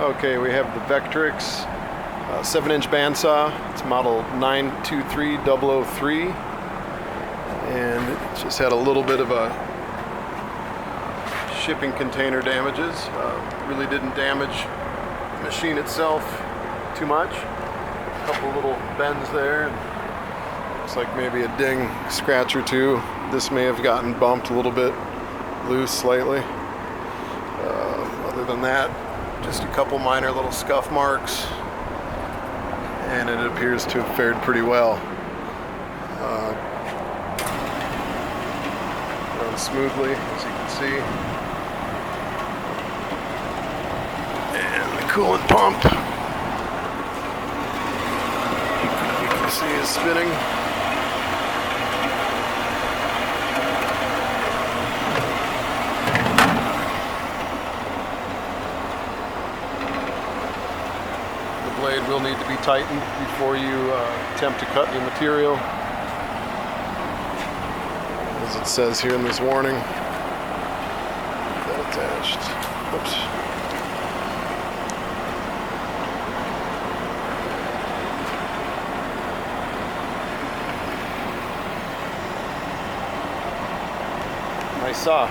Okay, we have the Vectrax 7-inch bandsaw. It's model 923003, and it just had a little bit of a shipping container damages. Really didn't damage the machine itself too much. A couple little bends there. Looks like maybe a ding scratch or two. This may have gotten bumped a little bit loose slightly. Other than that, just a couple minor little scuff marks, and it appears to have fared pretty well. Runs smoothly, as you can see. And the coolant pump, you can see, is spinning. The blade will need to be tightened before you attempt to cut any material, as it says here in this warning. That attached. Oops. Nice saw.